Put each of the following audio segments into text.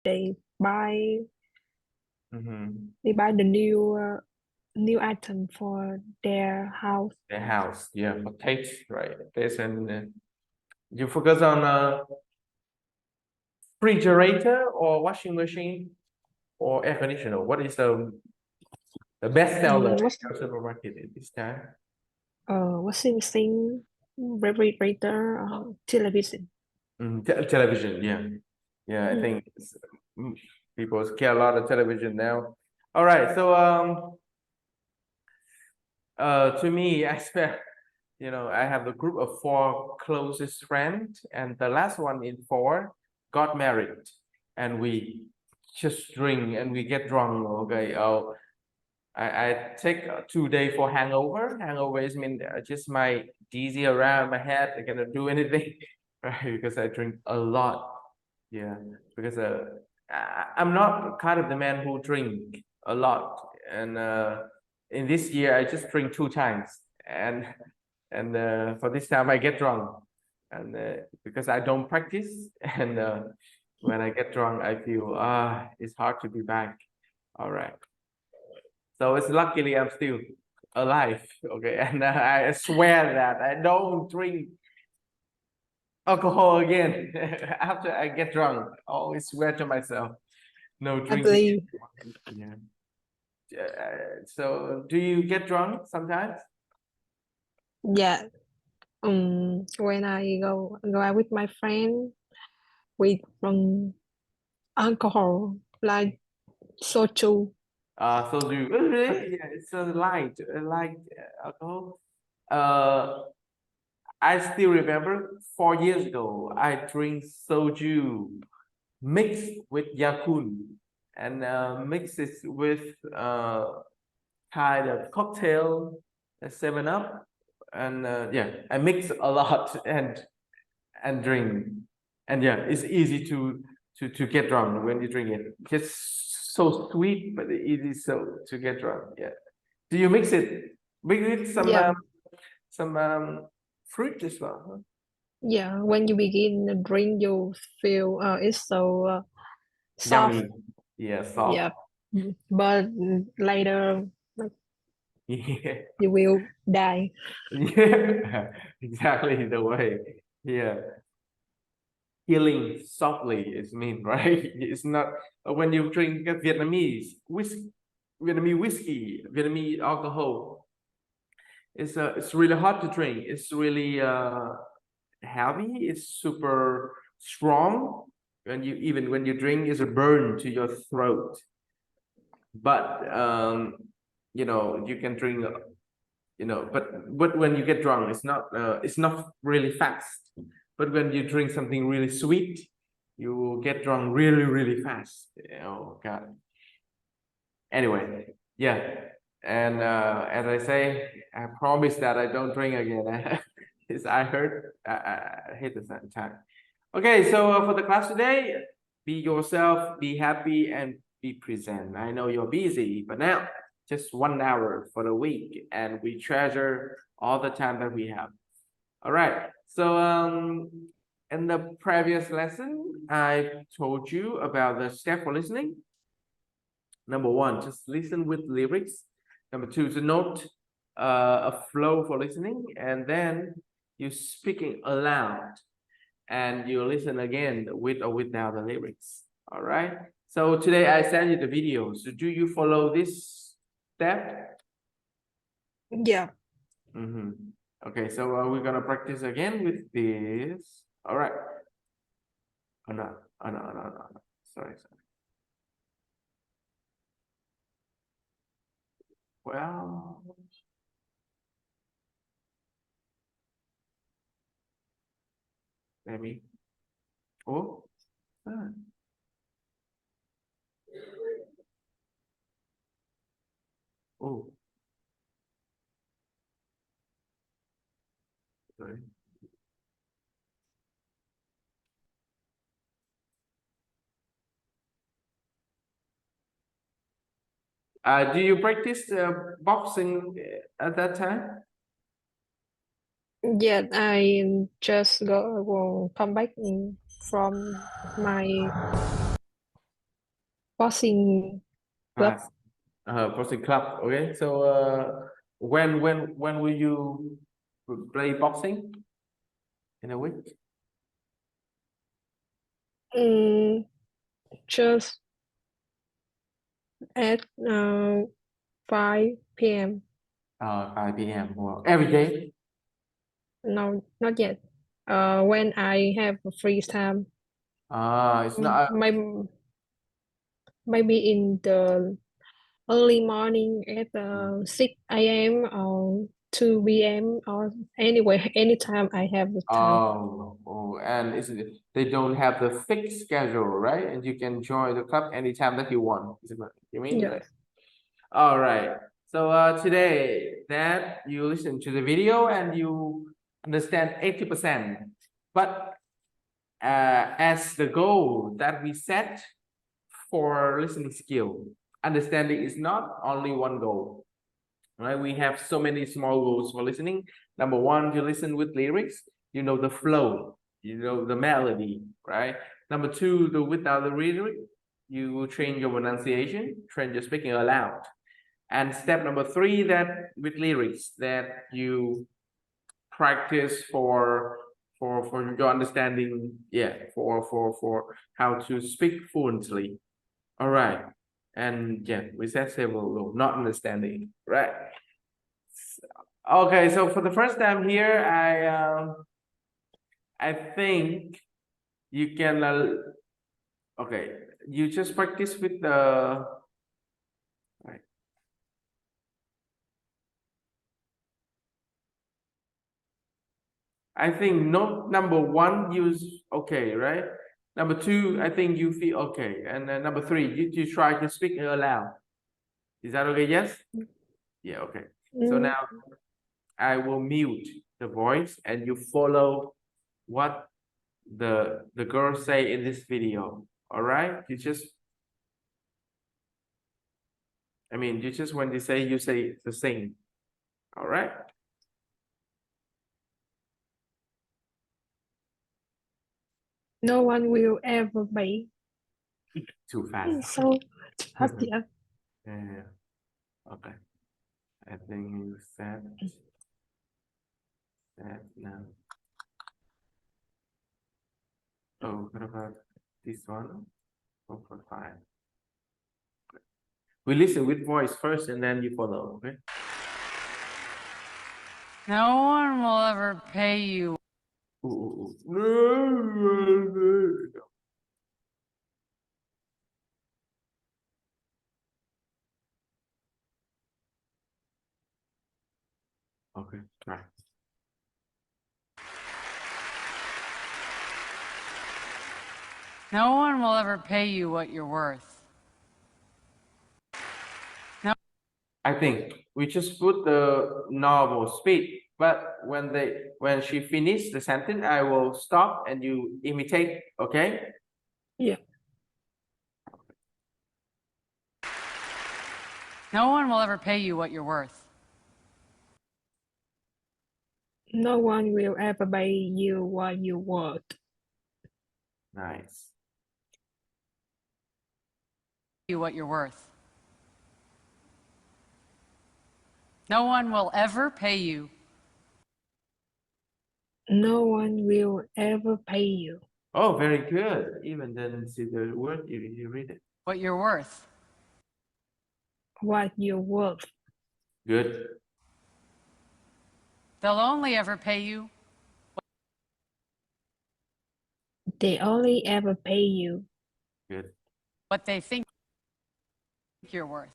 they buy Mhm. they buy the new item for their house. The house, yeah, for taste, right? There's an you focus on refrigerator or washing machine or air conditioner. What is the best seller in your supermarket at this time? Washing machine, refrigerator, television. Television, yeah, yeah. I think mm, people care a lot of television now. All right, so to me, I spent, I have a group of 4 closest friends, and the last one in 4 got married, and we just drink and we get drunk. Okay, I take 2 days for hangover. Hangover is mean just my dizzy around my head. I cannot do anything, right? Because I drink a lot. Yeah, because I'm not kind of the man who drink a lot, and in this year I just drink 2 times, and for this time I get drunk, and because I don't practice, and when I get drunk I feel it's hard to be back. All right. So it's luckily I'm still alive, okay, and I swear that I don't drink alcohol again after I get drunk. I always swear to myself, no I drinking. believe. Yeah. So do you get drunk sometimes? Yeah. When I go out with my friend, we alcohol like soju. So do you really? Yeah, it's a light alcohol. Uh, I still remember 4 years ago I drink soju mixed with Yakult and mix it with kind of cocktail, 7 Up, and yeah, I mix a lot and drink, and yeah, it's easy to get drunk when you drink it. Just so sweet, but easy so to get drunk. Yeah. Do you mix it? Mix it Yeah. some fruit as well, huh? Yeah. When you begin the drink, you feel it's so soft. Yummy. Yeah, Yeah. soft. But later, like, Yeah. you will die. Yeah, exactly the way. Yeah. Healing softly is mean, right? It's not when you drink a Vietnamese whiskey, Vietnamese alcohol. It's really hard to drink. It's really heavy. It's super strong. When you drink, it's a burn to your throat. But you can drink, but when you get drunk, it's not really fast. But when you drink something really sweet, you will get drunk really, really fast. Oh God. Anyway, yeah. And as I say, I promise that I don't drink again. It's, I hate the same time. Okay, so for the class today, be yourself, be happy, and be present. I know you're busy, but now just 1 hour for the week, and we treasure all the time that we have. All right. So in the previous lesson, I told you about the step for listening. Number 1, just listen with lyrics. Number 2, to note a flow for listening, and then you speaking aloud, and you listen again with or without the lyrics. All right. So today I send you the video. So do you follow this step? Yeah. Okay. So we're gonna practice again with this. All right. Oh no! Oh no! No! No! No. Sorry. Well. Let me. Oh. Oh. Sorry. Do you practice boxing at that time? Yeah, I just will come back from my boxing club. Boxing club. Okay, so when will you play boxing in a week? Just at 5 p.m. 5 p.m. Well, every day? No, not yet. When I have a free time. It's not. Maybe in the early morning at 6 a.m. or 2 p.m. or anyway, anytime I have the time. And they don't have the fixed schedule, right? And you can join the club anytime that you want. Is it what you mean? Yes. All right. So today that you listen to the video and you understand 80%, but as the goal that we set for listening skill, understanding is not only one goal, right? We have so many small goals for listening. Number one, you listen with lyrics, you know the flow, you know the melody, right? Number two, without the lyric, you will train your pronunciation, train your speaking aloud. And step number three, that with lyrics, that you practice for your understanding, for how to speak fluently. All right. And yeah, we said several, not understanding, right? Okay, so for the first time here, I think you can okay, you just practice with the right. I think note number one, use okay, right? Number two, I think you feel okay. And then number three, you try to speak aloud. Is that okay? Yes? Yeah, okay. So now I will mute the voice and you follow what the girls say in this video. All right? You just when you say the same. All right? No one will ever be. Too fast. So fast, yeah. Yeah. Okay. I think you said that now. Oh, what about this one? 4.5. We listen with voice first and then you follow, okay? No one will ever pay you. Okay, try. No one will ever pay you what you're worth. No. I think we just put the normal speed, but when she finished the sentence, I will stop and you imitate, okay? Yeah. No one will ever pay you what you're worth. No one will ever pay you what you're worth. Nice. You what you're worth. No one will ever pay you. No one will ever pay you. Oh, very good. Even then, see the word, you read it. What you're worth. What you're worth. Good. They'll only ever pay you. They only ever pay you. Good. What they think you're worth.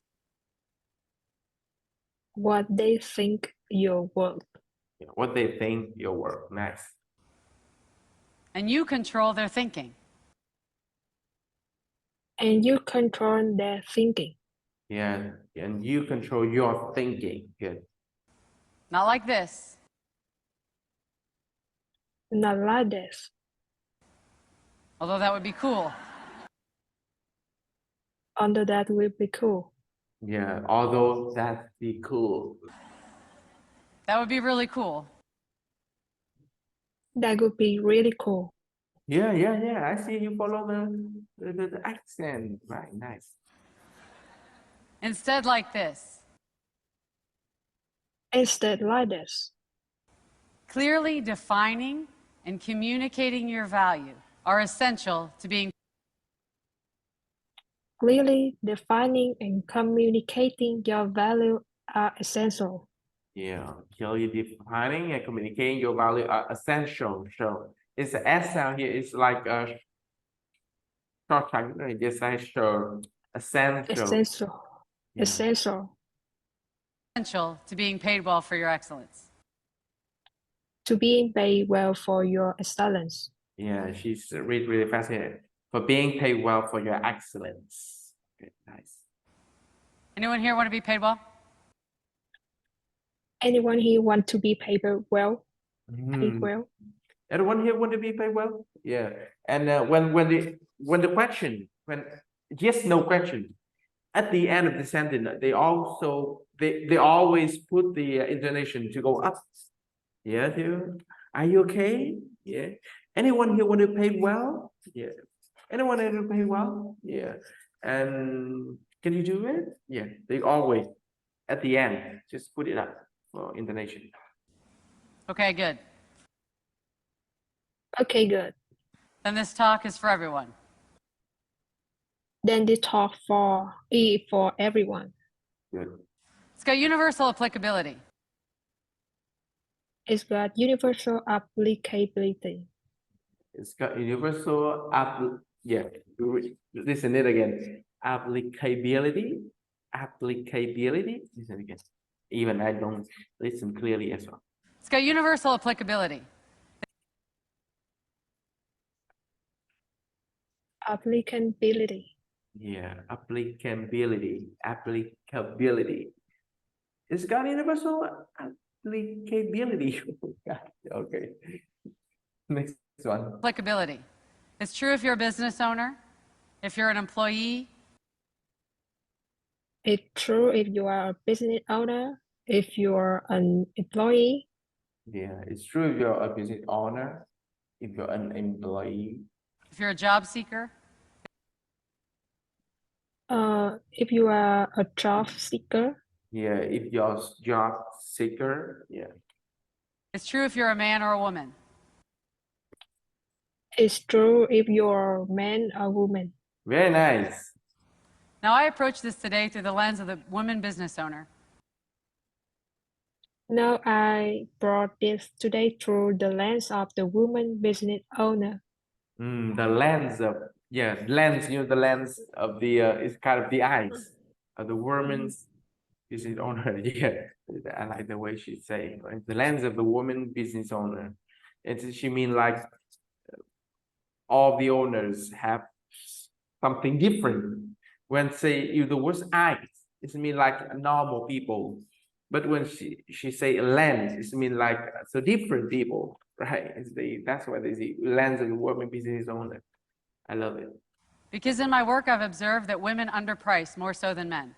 What they think you're worth. Yeah, what they think you're worth. Nice. And you control their thinking. And you control their thinking. Yeah, and you control your thinking. Good. Not like this. Not like this. Although that would be cool. Although that would be cool. Yeah, although that'd be cool. That would be really cool. That would be really cool. Yeah, yeah, yeah. I see you follow the accent. Right, nice. Instead, like this. Instead, like this. Clearly defining and communicating your value are essential to being Clearly defining and communicating your value are essential. Yeah, clearly defining and communicating your value are essential. So it's the S sound here. It's like a short time. Just say sure. Essential. Essential. Yeah. Essential. essential to being paid well for your excellence. To being paid well for your excellence. Yeah, she's really, really fast here. For being paid well for your excellence. Okay, nice. Anyone here want to be paid well? Anyone here want to be paid well? Paid Mhm. well? Anyone here want to be paid well? Yeah. And when the question, when yes, no question, at the end of the sentence, they always put the intonation to go up. Yeah, dude. Are you okay? Yeah. Anyone here want to pay well? Yeah. Anyone here to pay well? Yeah. And can you do it? Yeah. They always at the end just put it up for intonation. Okay, good. Okay, good. Then this talk is for everyone. Then the talk for everyone. Good. It's got universal applicability. It's got universal applicability. It's got universal listen it again. Applicability. Listen again. Even I don't listen clearly as well. It's got universal applicability. Applicability. Yeah, applicability. It's got universal applicability. Okay. Next one. Applicability. It's true if you're a business owner, if you're an employee. It's true if you are a business owner, if you're an employee. Yeah, it's true if you're a business owner, if you're an employee. If you're a job seeker. If you are a job seeker. Yeah, if you're a job seeker. Yeah. It's true if you're a man or a woman. It's true if you're a man or woman. Very nice. Now, I approach this today through the lens of the woman business owner. Now, I brought this today through the lens of the woman business owner. The lens of, yeah, lens, you know, the lens of the, it's kind of the eyes of the woman's business owner. Yeah, I like the way she's saying, right? The lens of the woman business owner. And she mean like all the owners have something different. When say you the word eyes, it mean like normal people. But when she say lens, it mean like so different people, right? That's why they say lens of the woman business owner. I love it. Because in my work, I've observed that women underprice more so than men.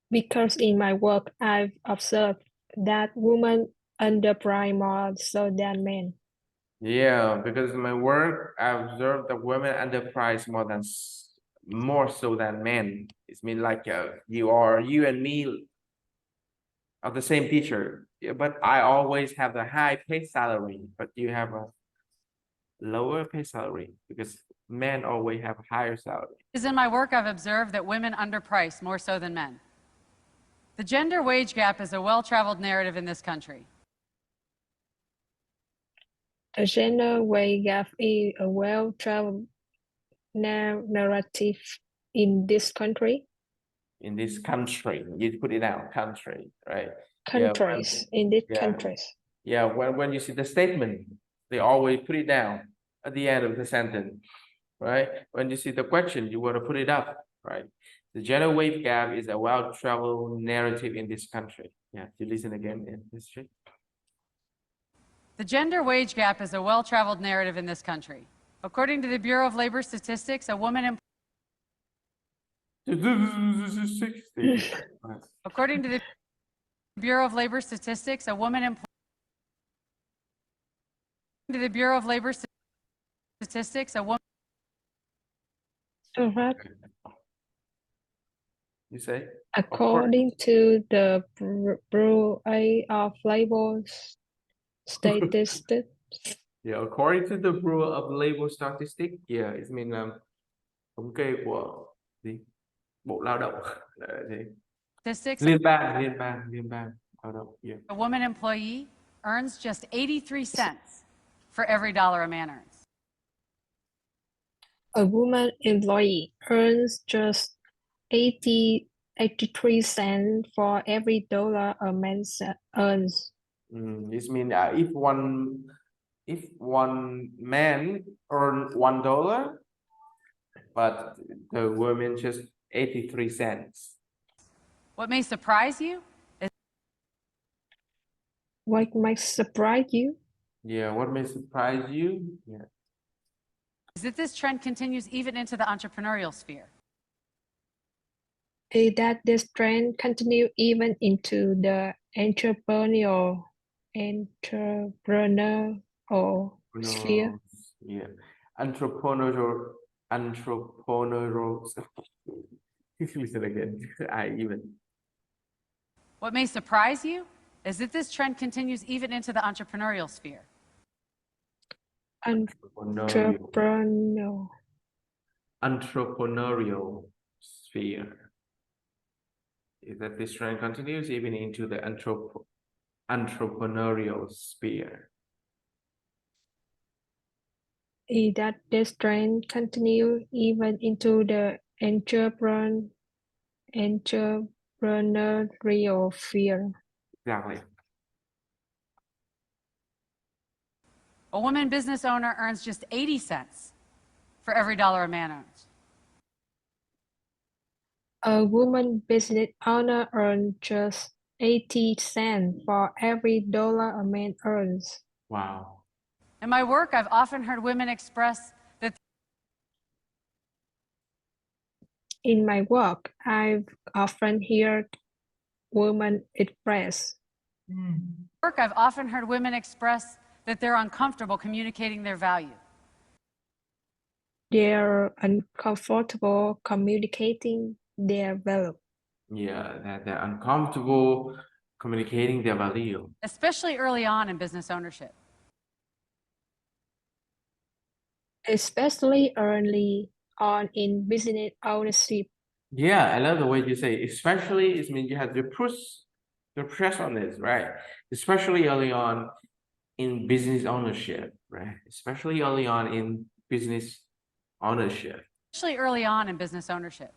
Because in my work, I've observed that women underprice more so than men. Yeah, because in my work, I observed that women underprice more so than men. It's mean like you and me are the same teacher, yeah, but I always have the high pay salary, but you have a lower pay salary because men always have a higher salary. Because in my work, I've observed that women underprice more so than men. The gender wage gap is a well-traveled narrative in this country. The gender wage gap is a well-traveled narrative in this country. In this country, you put it down, country, right? Countries, yeah, in these countries. Yeah, when you see the statement, they always put it down at the end of the sentence, right? When you see the question, you want to put it up, right? The gender wage gap is a well-traveled narrative in this country. Yeah, you listen again in history. The gender wage gap is a well-traveled narrative in this country. According to the Bureau of Labor Statistics, a woman According to the Bureau of Labor Statistics, a woman To the Bureau of Labor Statistics, a woman. You say? According to the B2E of Labor Statistics, Yeah, according to the Bureau of Labor Statistics, yeah, it means thống kê của gì? Bộ Lao động. Statistics. Liên bang lao động. Yeah. A woman employee earns just 83 cents for every dollar a man earns. a woman employee earns just 83 cents for every dollar a man earns. This means if one man earn $1, but the woman just 83 cents. What may surprise you is What might surprise you? Yeah, what may surprise you? Yeah. that this trend continues even into the entrepreneurial sphere. Is that this trend continue even into the entrepreneurial sphere? Yeah, entrepreneurial. Listen again. What may surprise you is that this trend continues even into the entrepreneurial sphere. Entrepreneurial sphere. Is that this trend continues even into the entrepreneurial sphere. Is that this trend continue even into the entrepreneurial sphere? Exactly. A woman business owner earns just 80 cents for every dollar a man earns. A woman business owner earns just 80 cents for every dollar a man earns. Wow. In my work, I've often heard women express that. In my work, I've often heard women express. I've often heard women express that they're uncomfortable communicating their value. They're uncomfortable communicating their value. Yeah, that they're uncomfortable communicating their value. Especially early on in business ownership. Especially early on in business ownership. Yeah, I love the way you say especially. It means you have to press on this, right? Especially early on in business ownership, right? Especially early on in business ownership. Especially early on in business ownership.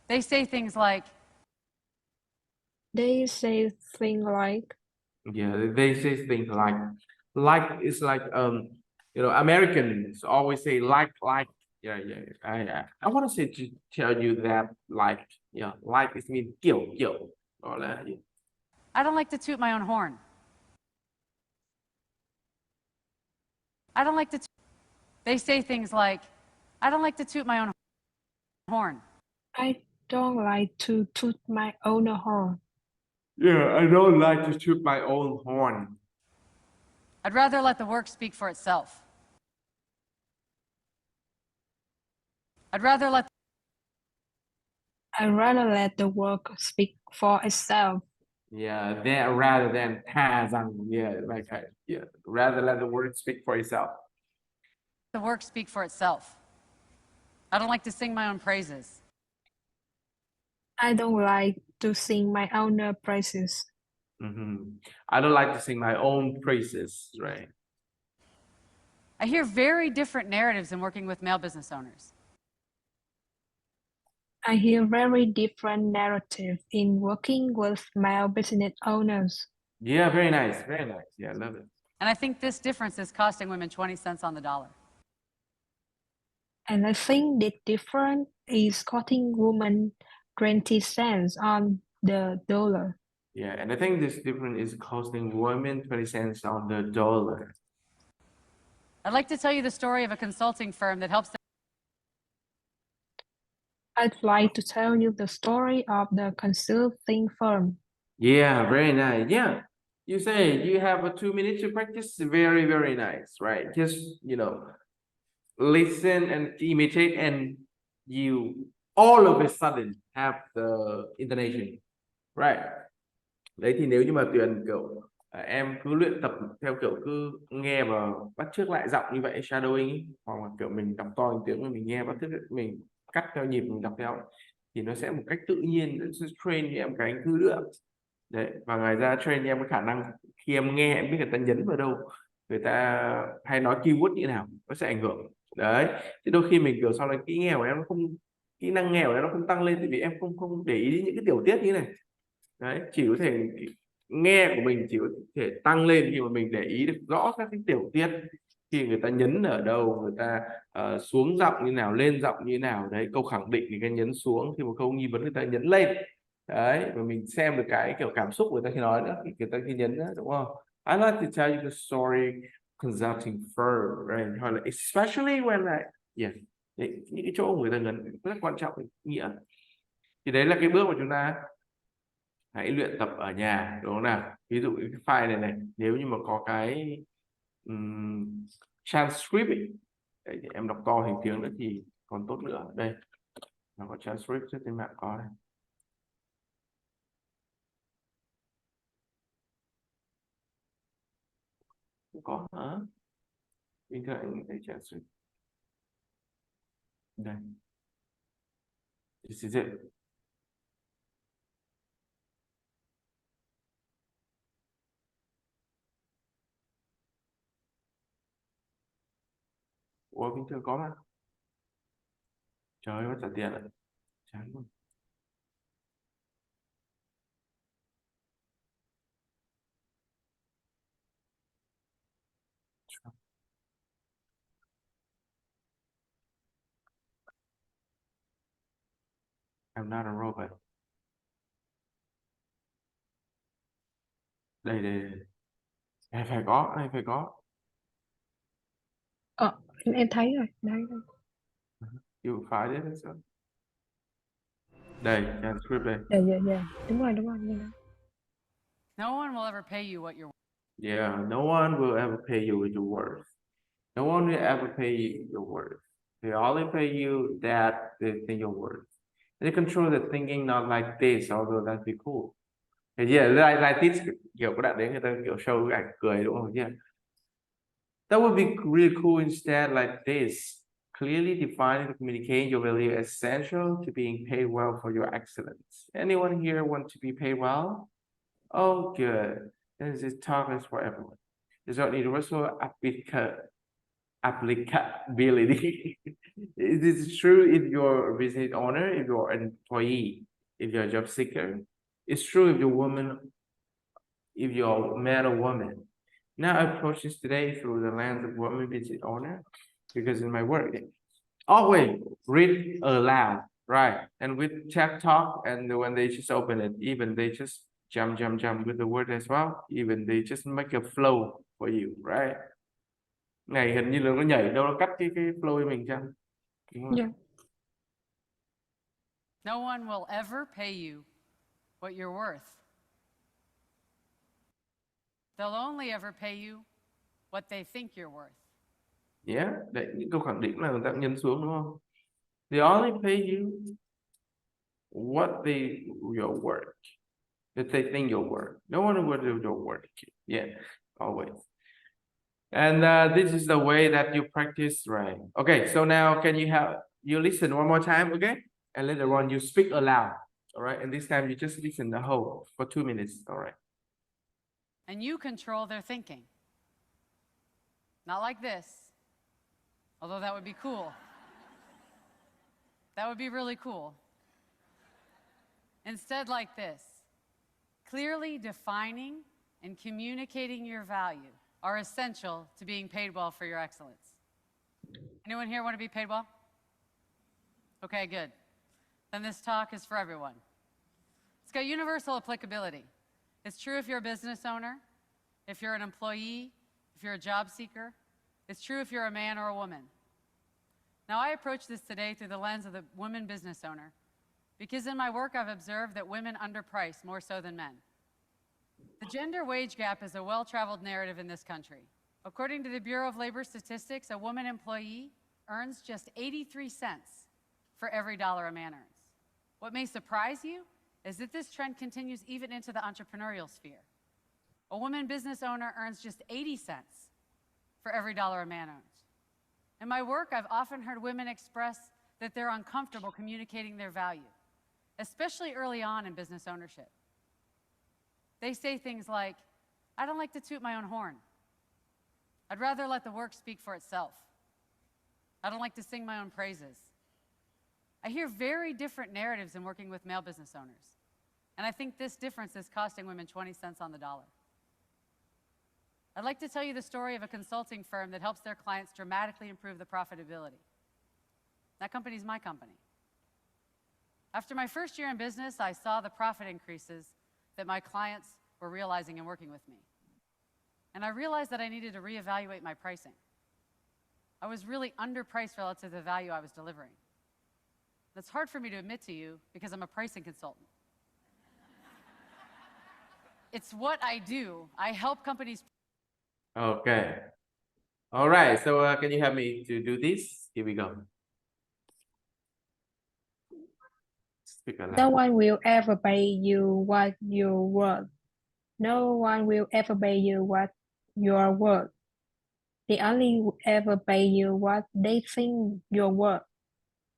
They say things like. They say things like. Yeah, they say things like it's like Americans always say like. Yeah. I want to say to tell you that like it means kiểu or là. I don't like to toot my own horn. I don't like to. They say things like, I don't like to toot my own horn. I don't like to toot my own horn. Yeah, I don't like to toot my own horn. I'd rather let the work speak for itself. I'd rather let the work speak for itself. Yeah, that rather than tha rằng. Yeah, like yeah, rather let the word speak for itself. The work speak for itself. I don't like to sing my own praises. I don't like to sing my own praises. I don't like to sing my own praises, right? I hear very different narratives in working with male business owners. I hear very different narratives in working with male business owners. Yeah, very nice, very nice. Yeah, I love it. And I think this difference is costing women 20 cents on the dollar. And I think the difference is costing women 20 cents on the dollar. Yeah, and I think this difference is costing women 20 cents on the dollar. I'd like to tell you the story of a consulting firm that helps. I'd like to tell you the story of the consulting firm. Yeah, very nice. Yeah, you say you have a 2 minutes to practice. Very, very nice, right? Just, listen and imitate, and you all of a sudden have the intonation, right? Đấy thì nếu như mà Tuyền kiểu em cứ luyện tập theo kiểu cứ nghe và bắt chước lại giọng như vậy, shadowing ấy, hoặc là kiểu mình đọc to một tiếng, mình nghe bắt chước, mình cắt theo nhịp, mình đọc theo, thì nó sẽ một cách tự nhiên, nó sẽ train em cái ngữ lượng. Đấy, và ngoài ra train em cái khả năng khi em nghe em biết người ta nhấn vào đâu, người ta hay nói keyword như thế nào, nó sẽ ảnh hưởng. Đấy, thì đôi khi mình kiểu sau này kỹ nghe của em nó không, kỹ năng nghe của em nó không tăng lên, tại vì em không để ý đến những cái tiểu tiết như thế này. Đấy, chỉ có thể nghe của mình chỉ có thể tăng lên khi mà mình để ý được rõ các cái tiểu tiết, khi người ta nhấn ở đâu, người ta xuống giọng như nào, lên giọng như nào. Đấy, câu khẳng định thì người ta nhấn xuống, khi một câu nghi vấn người ta nhấn lên. Đấy, và mình xem được cái kiểu cảm xúc của người ta khi nói nữa, người ta khi nhấn nữa, đúng không? I like to tell you the story consulting firm, right? Hoặc là especially when yeah, đấy, những cái chỗ người ta nhấn rất quan trọng, nghĩa. Thì đấy là cái bước mà chúng ta hãy luyện tập ở nhà, đúng không nào? Ví dụ cái file này nếu như mà có cái transcript ấy, đấy, thì em đọc to hình tiếng nữa thì còn tốt nữa. Đây nó có transcript trên mạng có này. Không có hả? Bình thường anh thấy transcript đây. This is it. Ủa, bình thường có mà. Trời ơi, mất trả tiền ạ. Chán luôn. I'm not a robot. Đây, đây, đây. Này phải có, này phải có. Em thấy rồi, đây. You find it sao? Đây, transcript đây. Dạ. Đúng rồi. No one will ever pay you what you're worth. Yeah, no one will ever pay you what you're worth. No one will ever pay you your worth. They only pay you that they think you're worth. They control the thinking not like this, although that'd be cool. Cái gì like this, kiểu có đoạn đấy người ta kiểu show cái ảnh cười, đúng không? Yeah. That would be really cool instead like this. Clearly defining and communicating your value is essential to being paid well for your excellence. Anyone here want to be paid well? Oh, good. This talk is for everyone. There's an universal applicability. It is true if you're a business owner, if you're an employee, if you're a job seeker. It's true if you're a woman, if you're a man or woman. Now I approach this today through the lens of woman business owner, because in my work, always read aloud, right? And with chat talk, and when they just open it, even they just jump with the word as well. Even they just make a flow for you, right? Này hình như là nó nhảy đâu, nó cắt cái flow cho mình chăng? Yeah. No one will ever pay you what you're worth. They'll only ever pay you what they think you're worth. Yeah, đấy, những câu khẳng định là người ta nhấn xuống, đúng không? They only pay you what you're worth, that they think you're worth. No one will do your work. Yeah, always. And this is the way that you practice, right? Okay, so now can you listen one more time, okay? And later on you speak aloud, all right? And this time you just listen the whole for 2 minutes, all right? And you control their thinking. Not like this, although that would be cool. That would be really cool. Instead, like this, clearly defining and communicating your value are essential to being paid well for your excellence. Anyone here want to be paid well? Okay, good. Then this talk is for everyone. It's got universal applicability. It's true if you're a business owner, if you're an employee, if you're a job seeker. It's true if you're a man or a woman. Now, I approach this today through the lens of the woman business owner, because in my work I've observed that women underprice more so than men. The gender wage gap is a well-traveled narrative in this country. According to the Bureau of Labor Statistics, a woman employee earns just 83 cents for every dollar a man earns. What may surprise you is that this trend continues even into the entrepreneurial sphere. A woman business owner earns just 80 cents for every dollar a man earns. In my work, I've often heard women express that they're uncomfortable communicating their value, especially early on in business ownership. They say things like, I don't like to toot my own horn. I'd rather let the work speak for itself. I don't like to sing my own praises. I hear very different narratives in working with male business owners. And I think this difference is costing women 20 cents on the dollar. I'd like to tell you the story of a consulting firm that helps their clients dramatically improve the profitability. That company is my company. After my first year in business, I saw the profit increases that my clients were realizing in working with me. And I realized that I needed to reevaluate my pricing. I was really underpriced relative to the value I was delivering. That's hard for me to admit to you because I'm a pricing consultant. It's what I do. I help companies. Okay. All right. So can you help me to do this? Here we go. Speak aloud. No one will ever pay you what you're worth. No one will ever pay you what you are worth. They only ever pay you what they think you're worth.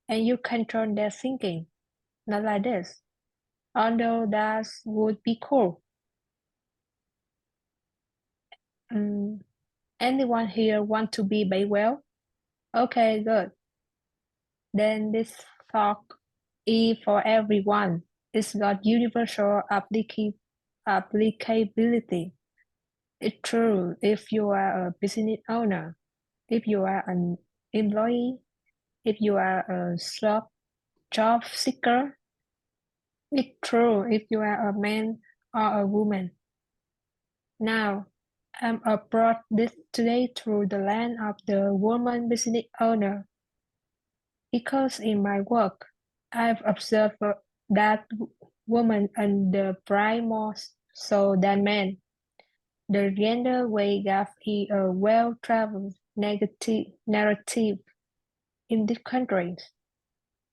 And you control their thinking. Not like this. Although that would be cool. Anyone here want to be paid well? Okay, good. Then this talk is for everyone. It's got universal applicability. It's true if you are a business owner, if you are an employee, if you are a job seeker. It's true if you are a man or a woman. Now, I'm abroad today through the land of the woman business owner. Because in my work, I've observed that women underprice more so than men. The gender wage gap is a well-traveled negative narrative in this country.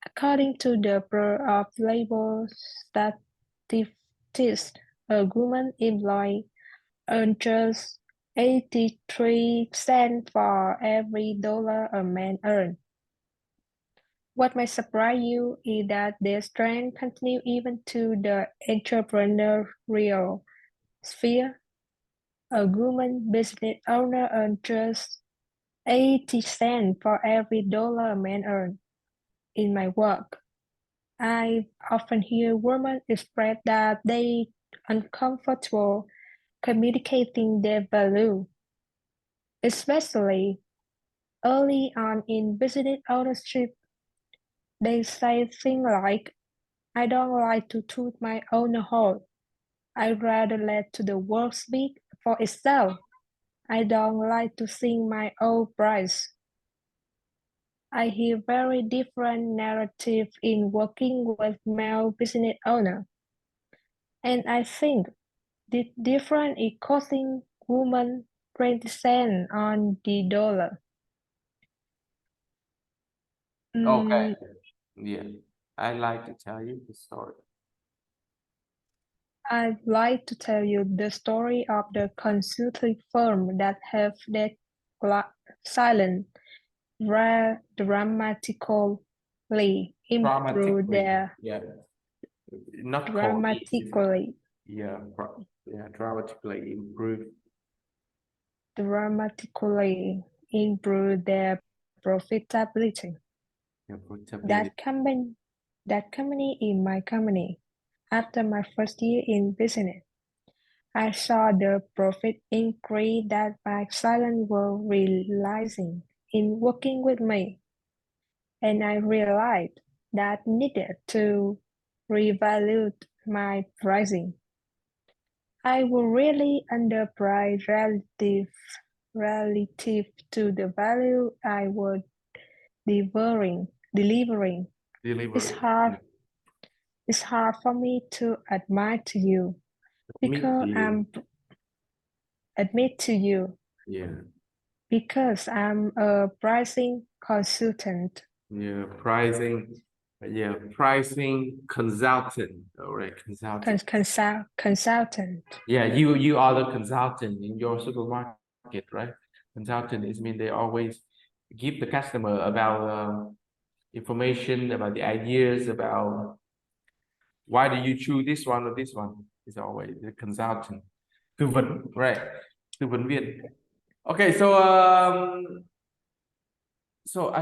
According to the Bureau of Labor Statistics, a woman employee earns just 83 cents for every dollar a man earns. What might surprise you is that this trend continues even to the entrepreneurial sphere. A woman business owner earns just 80 cents for every dollar a man earns. In my work, I often hear women express that they are uncomfortable communicating their value, especially early on in business ownership. They say things like, I don't like to toot my own horn. I'd rather let the work speak for itself. I don't like to sing my own praise. I hear very different narratives in working with male business owners. And I think this difference is costing women 20 cents on the dollar. Okay. Yeah. I'd like to tell you the story. I'd like to tell you the story of the consulting firm that have that silent dramatically improve their not dramatically dramatically improve their profitability. That company is my company. After my first year in business, I saw the profit increase that my clients were realizing in working with me. And I realized that needed to reevaluate my pricing. I was really underpriced relative to the value I was delivering. It's hard for me to admit to you because admit to you Yeah. because I'm a pricing consultant. Yeah. Pricing consultant. All right, consultant. Consultant. Yeah, you are the consultant in your supermarket, right? Consultant is mean they always give the customer about information, about the ideas, about why do you choose this one or this one. It's always the consultant. Tư vấn, right? Tư vấn viên. Okay, so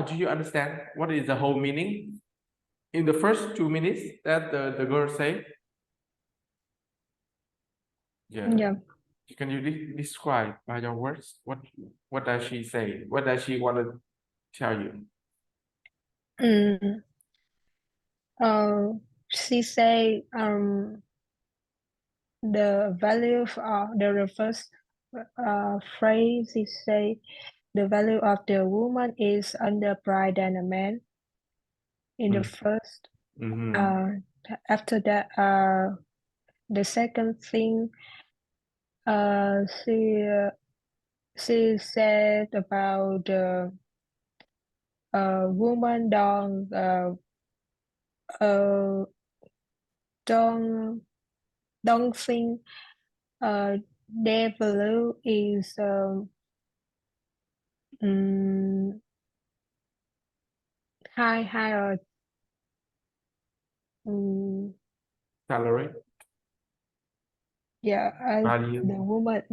do you understand what is the whole meaning in the first 2 minutes that the girl say? Yeah. Can you describe by your words what does she say? What does she want to tell you? She say the value of the first phrase. She say the value of the woman is underpriced than a man. In the first, after that, the second thing, she said about the woman don't think their value is higher Salary, value. the woman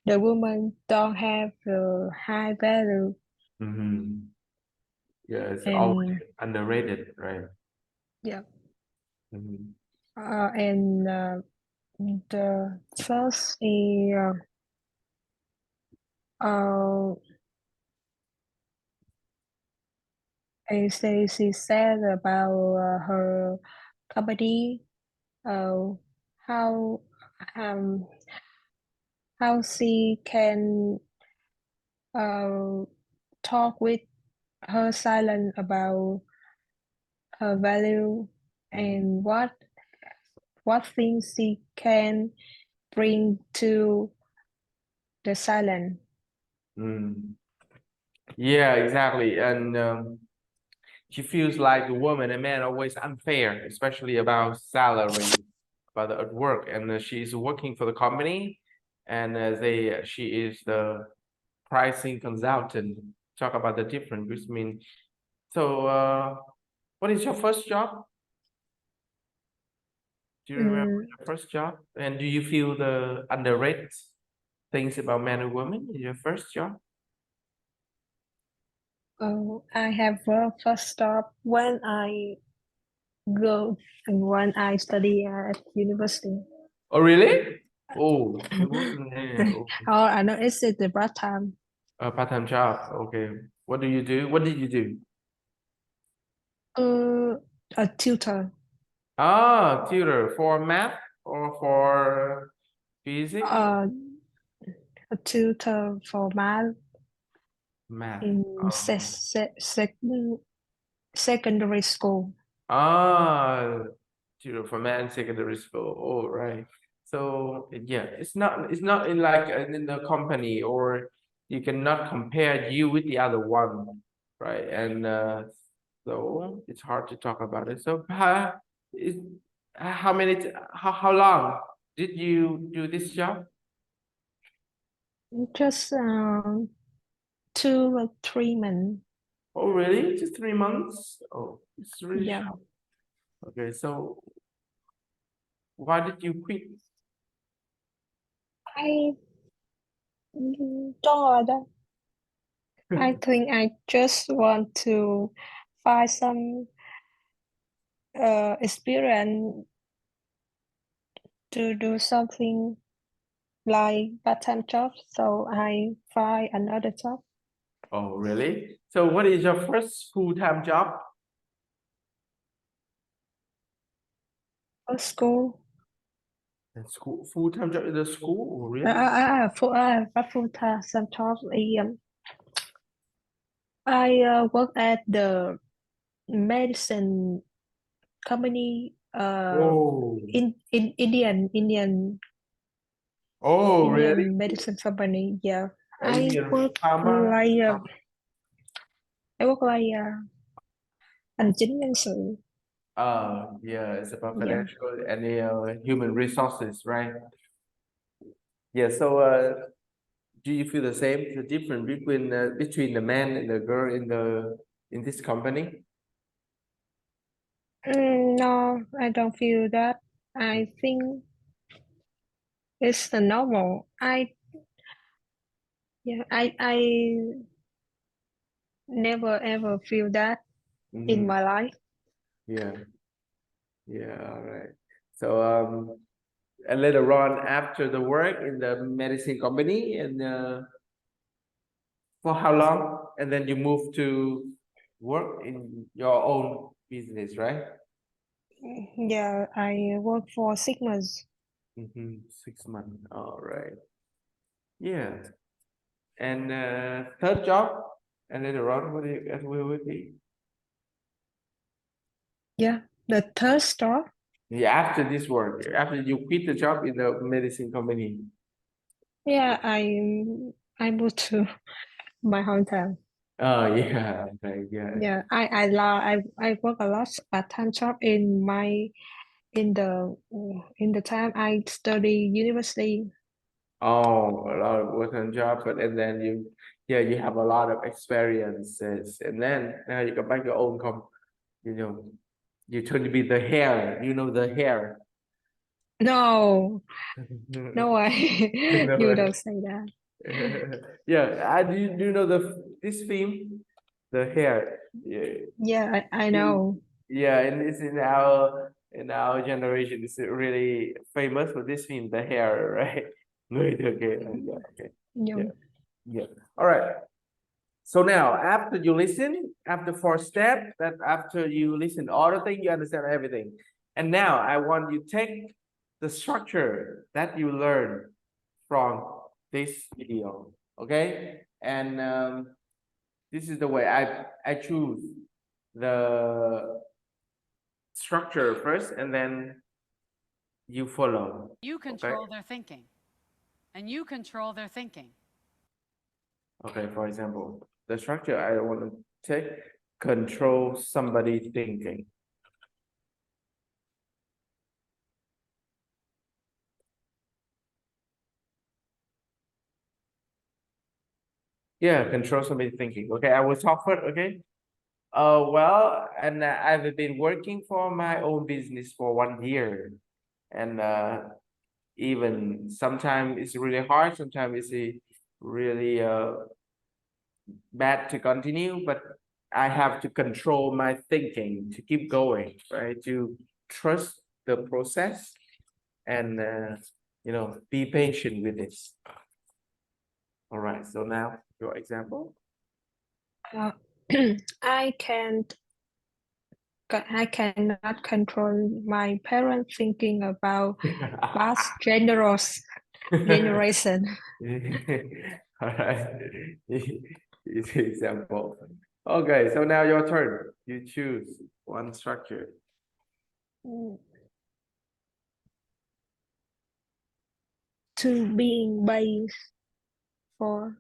the woman don't have the high value. Yeah, it's And always underrated, right? yeah. And the first is she said about her company, how she can talk with her silent about her value and what things she can bring to the silent. Yeah, exactly. And she feels like the woman and man are always unfair, especially about salary, about the work. And she's working for the company, and she is the pricing consultant. Talk about the difference, which means. So, what is your first job? Do you remember your first job? And do you feel the underrated things about men and women in your first job? I have a first job when I study at university. Oh, really? Oh, it wasn't there. Oh, I know it's the part-time. A part-time job. Okay. What do you do? What did you do? A tutor. Ah, tutor for math or for physics? A tutor for math. Math. In secondary school. Ah, tutor for math in secondary school. Oh, right. So yeah, it's not in like in the company, or you cannot compare you with the other one, right? And so it's hard to talk about it. So how long did you do this job? Just 2 or 3 months. Oh, really? Just 3 months? Oh, it's really short. Okay, so why did you quit? I don't know that. I think I just want to find some experience to do something like part-time job, so I find another job. Oh, really? So what is your first full-time job? School. School, full-time job in the school? Oh, really? Full-time job. I work at the medicine company Oh. Indian Oh, really? medicine company. Yeah, Indian pharma? I work like hành chính nhân sự. Yeah, it's about Yeah. financial and human resources, right? Yeah, so do you feel the same, the difference between the man and the girl in this company? No, I don't feel that. I think it's the normal. I never ever feel that in my life. Yeah. Yeah, all right. So and later on after the work in the medicine company and for how long? And then you move to work in your own business, right? Yeah, I work for 6 months. 6 months. All right. Yeah. And third job, and later on, what will it be? Yeah, the third store. Yeah, after this work, after you quit the job in the medicine company. Yeah, I moved to my hometown. Oh yeah, okay, yeah. Yeah, I work a lot part-time job in the time I study university. Oh, a lot of work-on job, but and then you have a lot of experiences, and then now you go back your own you turn to be the hair, the hair. No, no way. No You way. don't say that. Yeah, do you know this film, the hair? Yeah, I know. Yeah, and it's in our generation, it's really famous for this film, the hair, right? Người thừa kế. Yeah, okay. Yeah. Yeah. All right. So now, after you listen, after 4 steps, that after you listen all the things, you understand everything. And now I want you take the structure that you learned from this video, okay? And this is the way I choose the structure first, and then you follow. You control their thinking, and you control their thinking. Okay, for example, the structure I want to take, control somebody thinking. Yeah, control somebody thinking. Okay, I will talk first, okay? Well, and I've been working for my own business for 1 year. And even sometimes it's really hard, sometimes it's really bad to continue, but I have to control my thinking to keep going, right? To trust the process and be patient with this. All right, so now your example. I cannot control my parents thinking about past generation. All right. Easy example. Okay, so now your turn. You choose one structure. To being based for.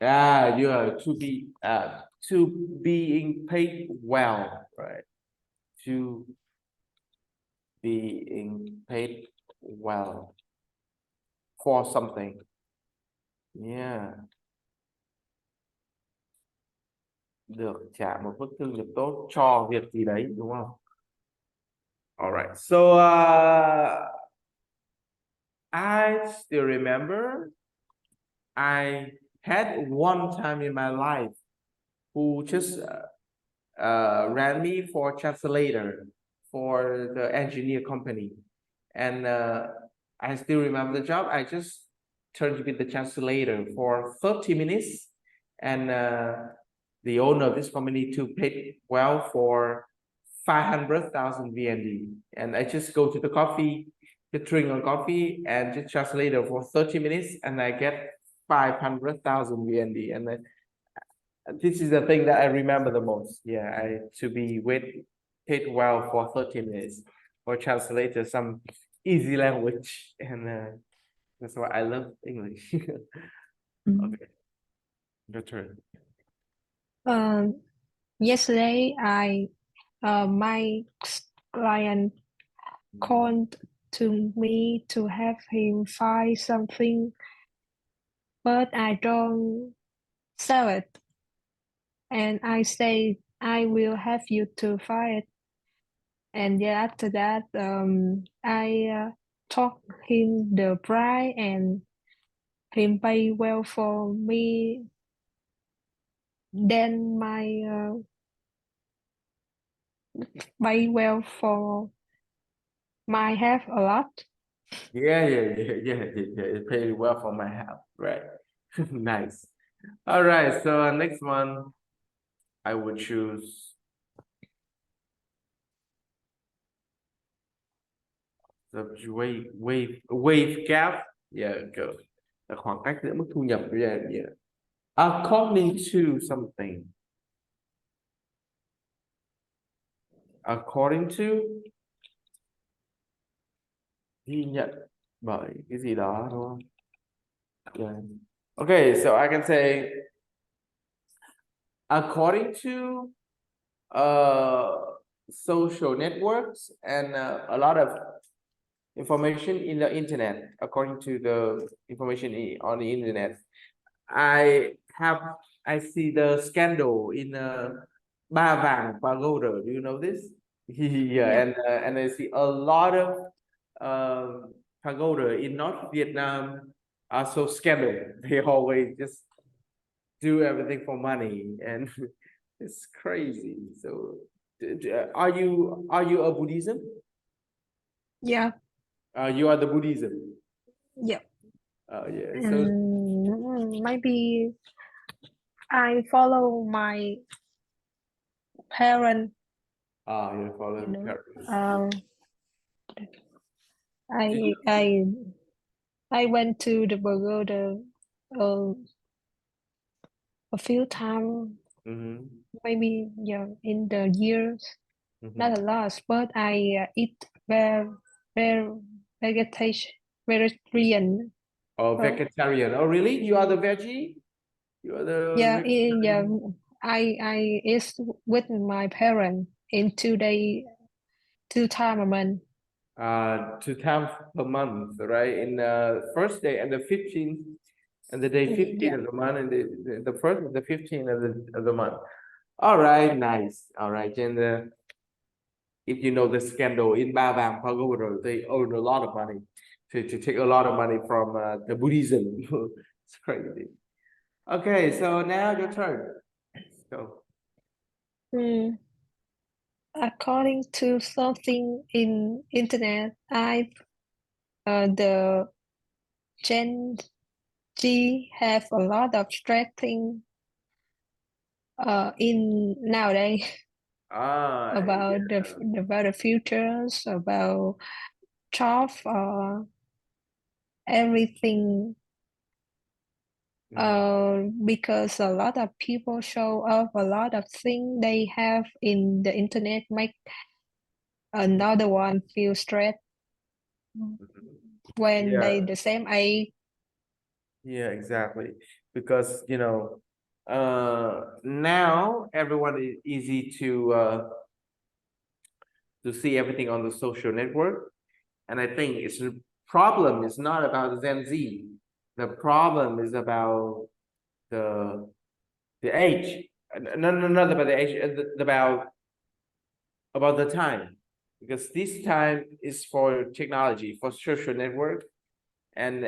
You are to being paid well, right? To being paid well for something. Yeah. Được trả một mức thu nhập tốt cho việc gì đấy, đúng không? All right. So I still remember I had one time in my life who just ran me for translator for the engineer company. And I still remember the job. I just turned to be the translator for 30 minutes. And the owner of this company to pay well for 500,000 VND. And I just go to the drink on coffee and just translate it for 30 minutes, and I get 500,000 VND. And this is the thing that I remember the most. Yeah, to be paid well for 30 minutes. or translate to some easy language, and that's why I love English. Okay, your turn. Yesterday, my client called to me to have him find something, but I don't sell it. And I say, I will have you to find it. And yeah, after that, I taught him the price and him pay well for me. Then pay well for my help a lot. Yeah. It paid well for my help, right? Nice. All right, so next one, I would choose the wave gap. Yeah, go. Là khoảng cách giữa mức thu nhập. Yeah. According to something. According to, ghi nhận bởi cái gì đó, đúng không? Yeah. Okay, so I can say according to social networks and a lot of information in the internet. According to the information on the internet, I see the scandal in Ba Vàng Pagoda. Do you know this? Yeah. And I see a lot of pagoda in North Vietnam are so scandal. They always just do everything for money, and it's crazy. So are you a Buddhism? Yeah. You are the Buddhism. Yeah. Yeah. So maybe I follow my parents. you follow You know, parents. I went to the pagoda a few times, maybe in the years, not a lot, but I eat vegetarian. Oh, vegetarian. Oh, really? You are the veggie? You are the yeah. I eat with my parents in 2 times a month. 2 times per month, right? In first day and the 15th, and the day 15th of the month, and the first and the 15th of the month. All right, nice. All right, and if you know the scandal in Ba Vàng Pagoda, they own a lot of money to take a lot of money from the Buddhism. It's crazy. Okay, so now your turn. Let's go. According to something in internet, the Gen Z have a lot of stressing in nowadays about the futures, about job, everything. Because a lot of people show off a lot of things they have in the internet, make another one feel stressed when they the same age. Yeah, exactly. Because now everyone is easy to see everything on the social network, and I think it's a problem. It's not about Gen Z. The problem is about the age. No, not about the age. About the time, because this time is for technology, for social network, and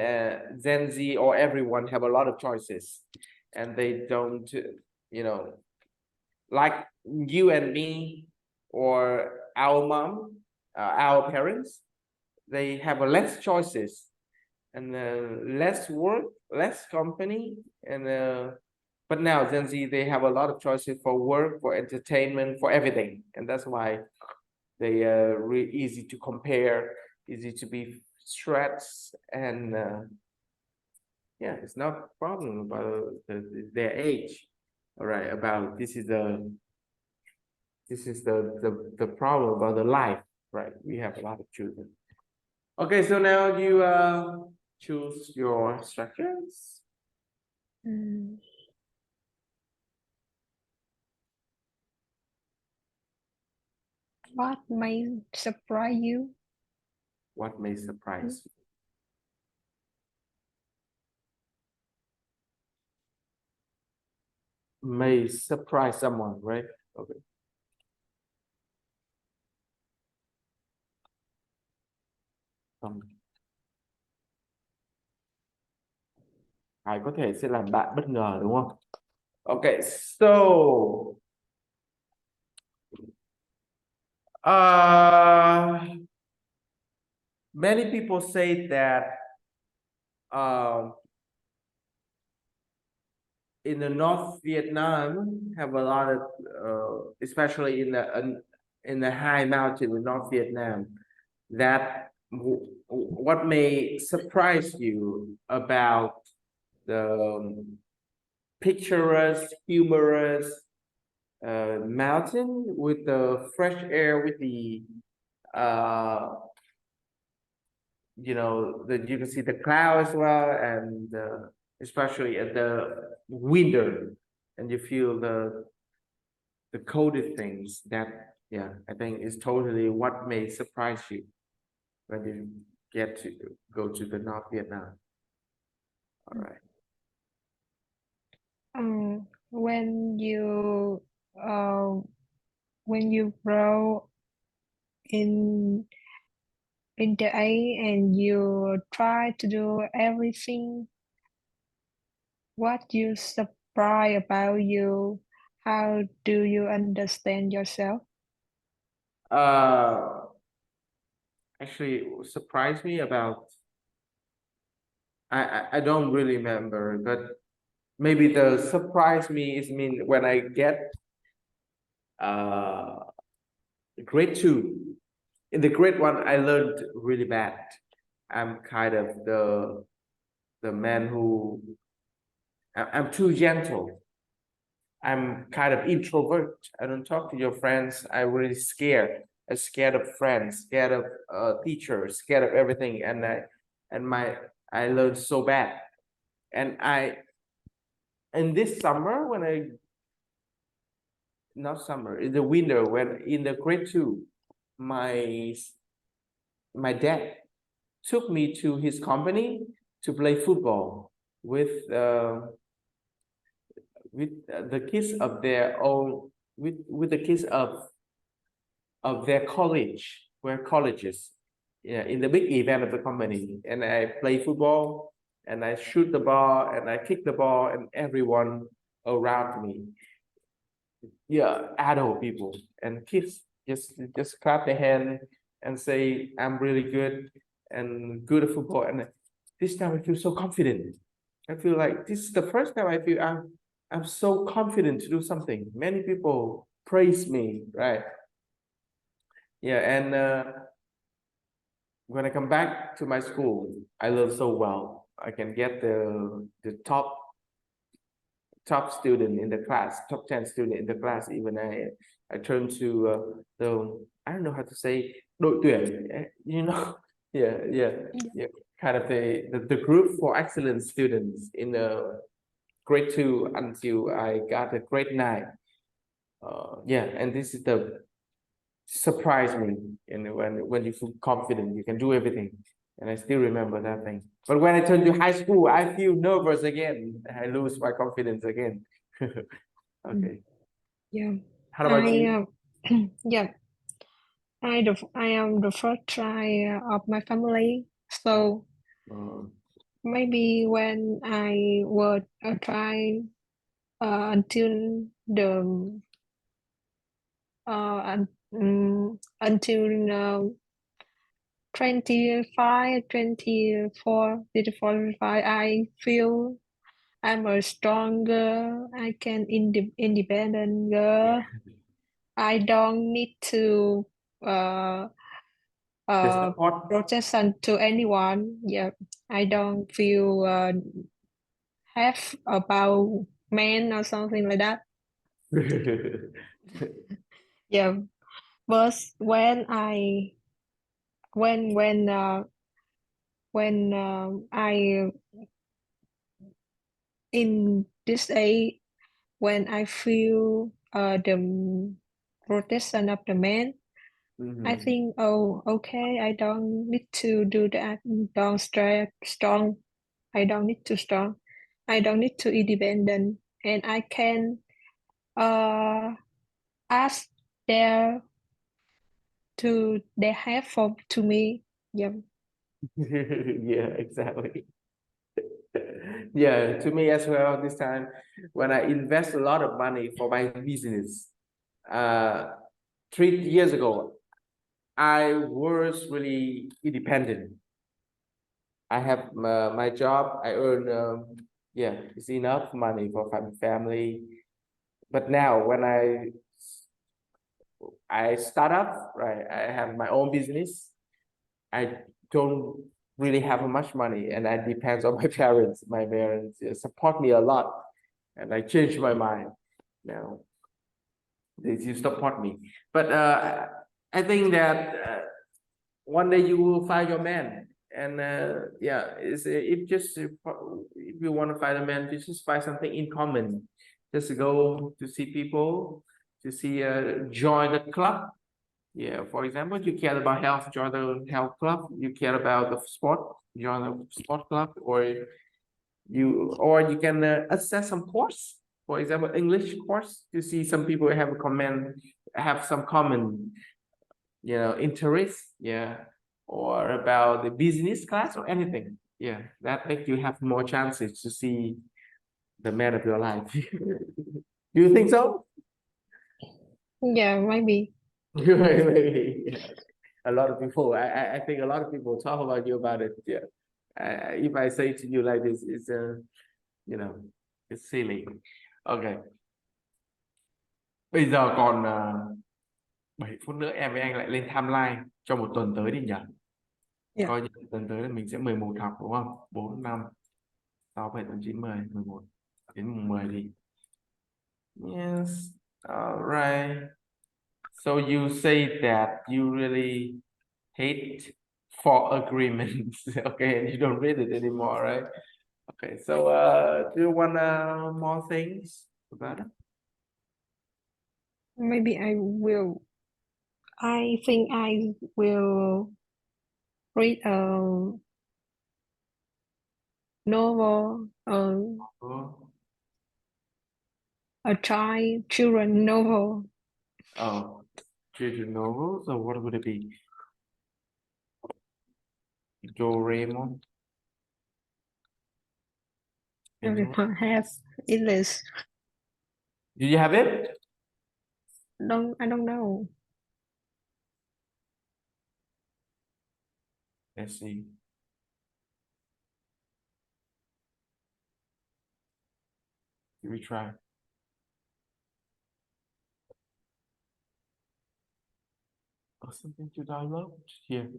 Gen Z or everyone have a lot of choices, and they don't, like you and me or our mom, our parents, they have a less choices and less work, less company, and but now Gen Z, they have a lot of choices for work, for entertainment, for everything, and that's why they are really easy to compare, easy to be stressed, and yeah, it's not a problem about their age. All right, about this is the problem about the life, right? We have a lot of children. Okay, so now you choose your structures. What may surprise you? What may surprise you? May surprise someone, right? Okay. Ai có thể sẽ làm bạn bất ngờ đúng không? Okay, so many people say that in the North Vietnam have a lot of especially in the high mountain in North Vietnam, that what may surprise you about the picturesque, humorous mountain with the fresh air, with the you know, that you can see the cloud as well, and especially at the winter, and you feel the coldest things. That, yeah, I think is totally what may surprise you when you get to go to the North Vietnam. All right. When you grow in the age and you try to do everything, what you surprise about you? How do you understand yourself? Actually, surprised me about, I don't really remember, but maybe the surprise me is when I get grade 2. In the grade 1, I learned really bad. I'm kind of the man who, I'm too gentle. I'm kind of introvert. I don't talk to your friends. I'm really scared. I'm scared of friends, scared of teachers, scared of everything. And I learned so bad. And in this summer, not summer, in the winter, when in the grade 2, my dad took me to his company to play football with the kids of their own, with the kids of their colleges, yeah, in the big event of the company. And I play football, and I shoot the ball, and I kick the ball, and everyone around me, yeah, adult people and kids, just clap their hand and say I'm really good and good at football. And this time I feel so confident. I feel like this is the first time I feel I'm so confident to do something. Many people praise me, right? Yeah, and when I come back to my school, I learn so well. I can get the top student in the class, top 10 student in the class. Even I turn to the, I don't know how to say, đội tuyển, you know. yeah, kind of the group for excellent students in the grade 2 until I got a grade 9. Yeah, and this is the surprise me. And when you feel confident, you can do everything. And I still remember that thing. But when I turn to high school, I feel nervous again. I lose my confidence again. Okay. Yeah. How about you? Yeah. I am the first child of my family, so maybe when I was a child until the until 25, 24, 25, I feel I'm a stronger, I can independent girl. I don't need to protection to anyone. Yeah, I don't feel have about men or something like that. Yeah, but when I when I in this age, when I feel the protection of the man, I think, oh, okay, I don't need to do that. Don't strong. I don't need to strong. I don't need to independent, and I can ask their help for to me. Yeah. Yeah, exactly. Yeah, to me as well, this time when I invest a lot of money for my business, 3 years ago, I was really independent. I have my job, I earn, yeah, it's enough money for my family. But now when I start up, right, I have my own business, I don't really have much money, and I depends on my parents. My parents support me a lot, and I changed my mind now. They still support me, but I think that one day you will find your man, and yeah, if you want to find a man, just find something in common. Just go to see people, to see join the club. Yeah, for example, you care about health, join the health club. You care about the sport, join the sport club, or you can access some course. For example, English course. You see some people have some common, interest. Yeah, or about the business class or anything. Yeah, that makes you have more chances to see the man of your life. Do you think so? Yeah, maybe. Maybe, yeah. A lot of people, I think a lot of people talk about you about it. Yeah. If I say to you like this, it's it's silly. Okay. Bây giờ còn 7 phút nữa em với anh lại lên timeline cho một tuần tới đi nhỉ? Yeah. Coi như tuần tới là mình sẽ 11 học đúng không? 4, 5, 6, 7, 8, 9, 10, 11 đến mùng 10 đi. Yes. All right. So you say that you really hate for agreements, okay, and you don't read it anymore, right? Okay, so do you want more things about it? Maybe I will. I think I will read a novel, a children novel. Oh, children novels, or what would it be? Doraemon? Everyone has English. Do you have it? I don't know. Let's see. Let me try. Oh, something to download here.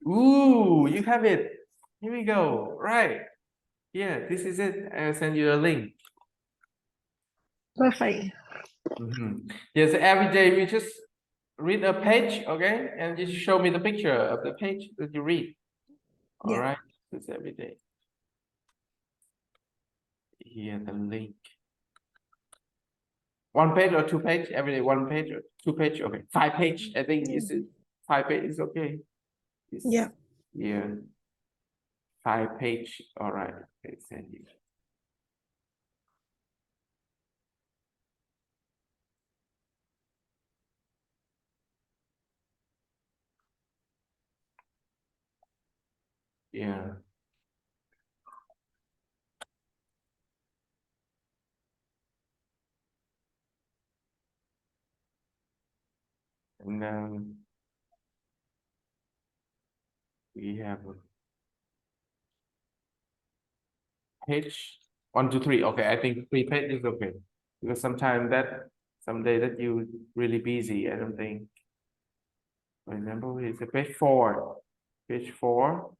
Ooh, you have it. Here we go. Right. Yeah, this is it. I'll send you a link. Perfect. Yes, every day we just read a page, okay? And just show me the picture of the page that you read. All right. It's every day. Here, the link. 1 page or 2 page? Every day, 1 page or 2 page? Okay, 5 page. I think is it 5 page is okay. Yeah. Yeah. 5 page. All right. Okay, send you. Yeah. And then we have a page 1, 2, 3. Okay, I think 3 pages is okay. Because some day that you really busy, I don't think. For example, it's a page 4. Page 4.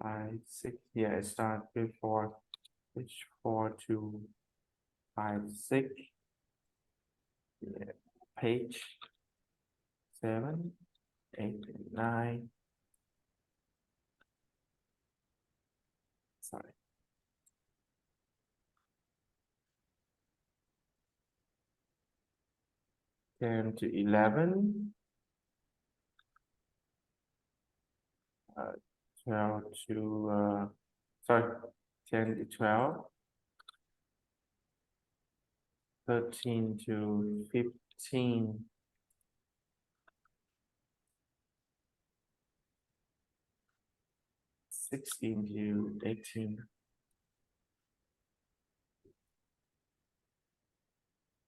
5, 6. Yeah, it starts page 4. Page 4 to 5, 6, yeah. Page 7, 8, 9. Sorry. Ten to 11. 12 to sorry, 10 to 12. 13 to 15. 16 to 18.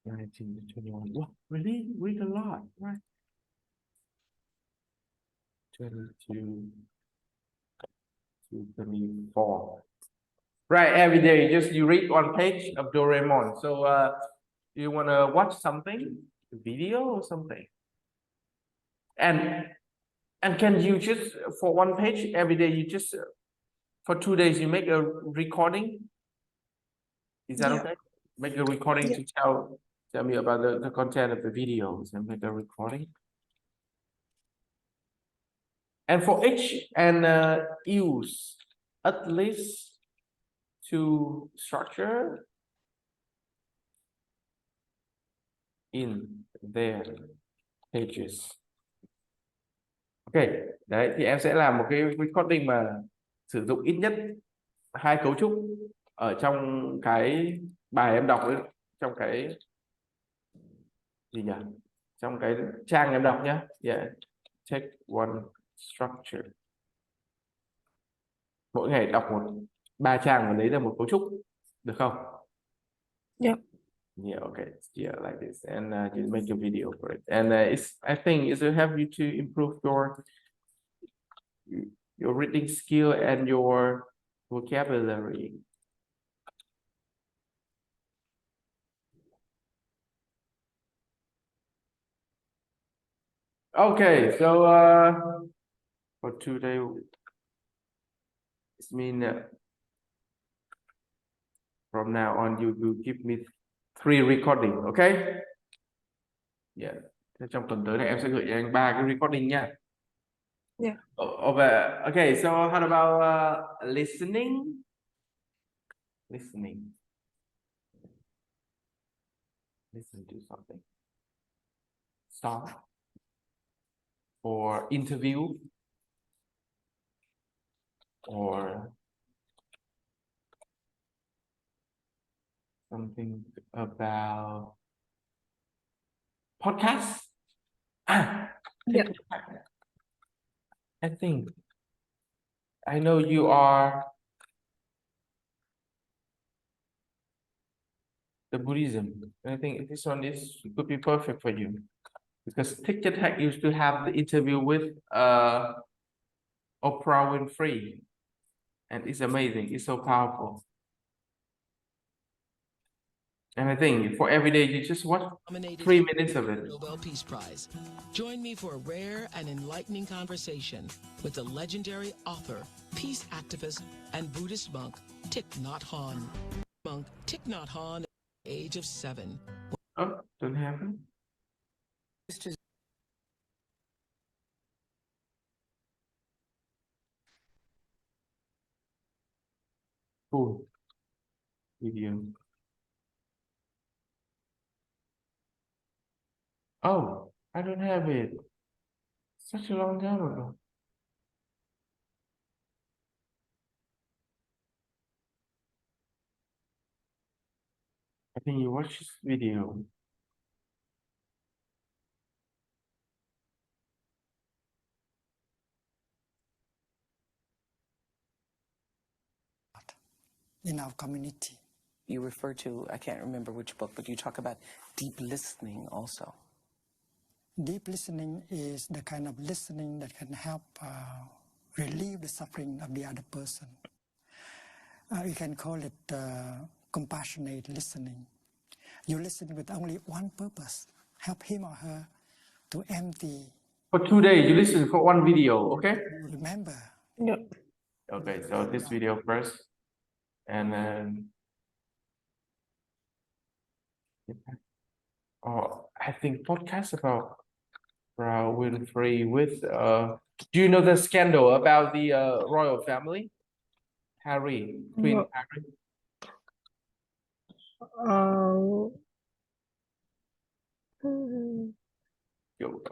19 to 21. Wow, really? Read a lot, right? 22 to 24. Right, every day you read one page of Doraemon. So you want to watch something, a video or something, and can you just for one page every day you just for 2 days you make a recording? Is that okay? Make a recording to tell me about the content of the videos and make a recording. And for each and use at least 2 structure in their pages. Ok, đấy thì em sẽ làm một cái recording mà sử dụng ít nhất 2 cấu trúc ở trong cái bài em đọc ấy, trong cái gì nhỉ? Trong cái trang em đọc nhé. Yeah. Take one structure. Mỗi ngày đọc 3 trang và lấy ra một cấu trúc, được không? Yeah. Yeah, okay. Yeah, like this, and you make a video for it. And I think it will help you to improve your reading skill and your vocabulary. Okay, so for today, it means from now on you will give me 3 recording, okay? Yeah. Trong tuần tới này em sẽ gửi cho anh 3 cái recording nha. Yeah. Okay, so how about listening? Listening. Listen to something. Song. Or interview. Or something about podcast. Yeah. I think I know you are the Buddhism. I think this one could be perfect for you because Thích Chất Hạnh used to have the interview with Oprah Winfrey, and it's amazing. It's so powerful. And I think for every day you just watch 3 minutes of it. Nobel Peace Prize. Join me for a rare and enlightening conversation with the legendary author, peace activist, and Buddhist monk Thich Nhat Hanh. Monk Thich Nhat Hanh, at the age of 7. Oh, don't happen. Cool. Video. Oh, I don't have it. Such a long time ago. I think you watch this video. In our community. You refer to, I can't remember which book, but you talk about deep listening also. Deep listening is the kind of listening that can help relieve the suffering of the other person. You can call it compassionate listening. You listen with only one purpose, help him or her to empty. For 2 days, you listen for one video, okay? Remember. Yeah. Okay, so this video first. And then Oh, I think podcast about Winfrey with do you know the scandal about the royal family? Harry, Queen Harry. Kiểu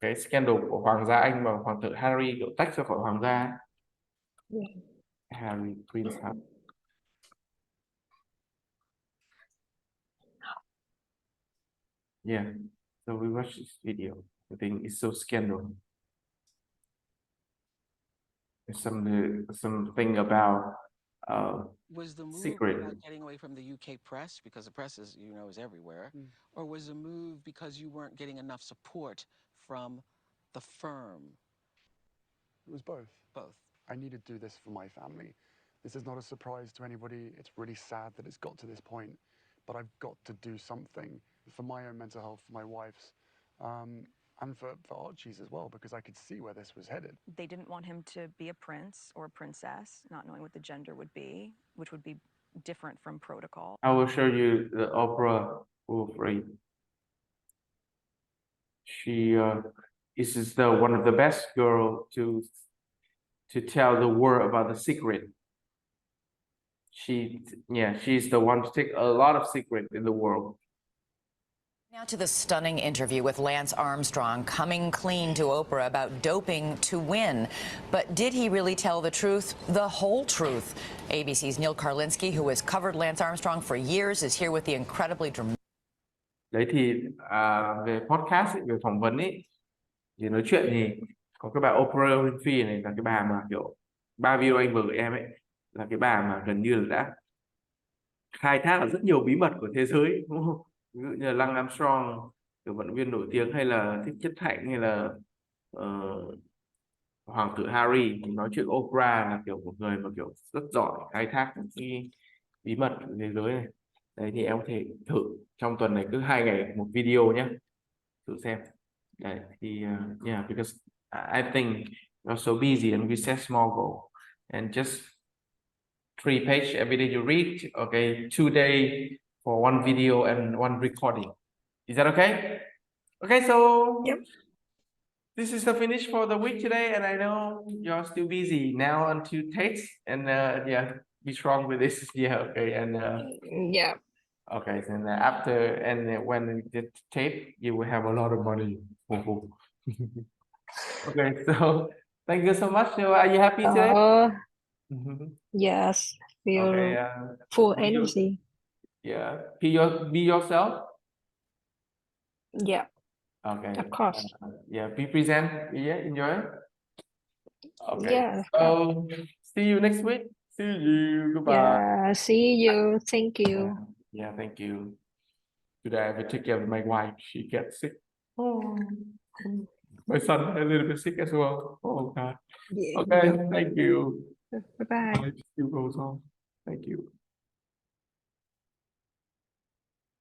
cái scandal của hoàng gia Anh và hoàng tử Harry kiểu tách ra khỏi hoàng gia. Harry, Prince Harry. Yeah, so we watched this video. I think it's so scandal. There's something about was the move secret. about getting away from the UK press, because the press is, you know, is everywhere, or was the move because you weren't getting enough support from the firm? It was both. Both. I needed to do this for my family. This is not a surprise to anybody. It's really sad that it's got to this point, but I've got to do something for my own mental health, for my wife's, and for Archie's as well, because I could see where this was headed. They didn't want him to be a prince or a princess, not knowing what the gender would be, which would be different from protocol. I will show you the opera Winfrey. She is the one of the best girl to tell the world about the secret. She's the one to take a lot of secret in the world. Now to the stunning interview with Lance Armstrong, coming clean to Oprah about doping to win. But did he really tell the truth, the whole truth? ABC's Neil Karlinsky, who has covered Lance Armstrong for years, is here with the incredibly dramatic. Đấy thì về podcast, về phỏng vấn ấy, thì nói chuyện thì có cái bà Oprah Winfrey này là cái bà mà kiểu 3 video anh vừa gửi em ấy, là cái bà mà gần như là đã khai thác được rất nhiều bí mật của thế giới, đúng không? Ví dụ như là Lance Armstrong, kiểu vận động viên nổi tiếng, hay là Thích Chất Hạnh, hay là hoàng tử Harry. Thì nói chuyện Oprah là kiểu một người mà kiểu rất giỏi khai thác những cái bí mật của thế giới này. Đấy thì em có thể thử trong tuần này cứ 2 ngày một video nhé, thử xem. Đấy thì yeah, because I think you're so busy and we set small goal and just 3 pages every day you read. Okay, 2 days for 1 video and 1 recording. Is that okay? Okay, so Yep. This is the finish for the week today, and I know you're still busy now until taste, and yeah, be strong with this. Yeah, okay, and Yeah. okay, and after and when the tape, you will have a lot of money. Okay, so thank you so much. So are you happy today? Yes. Feel Okay, full be energy. yeah, be yourself. Yeah. Okay. Of course. Yeah, be present. Yeah, enjoy. Okay. Yeah. So see you next week. See you. Goodbye. Yeah. See you. Thank you. Yeah, thank you. Today I will take care of my wife. She gets sick. Oh, my son a little bit sick as well. Oh God. Yeah. Okay, thank you. Bye bye. Life still goes on. Thank you.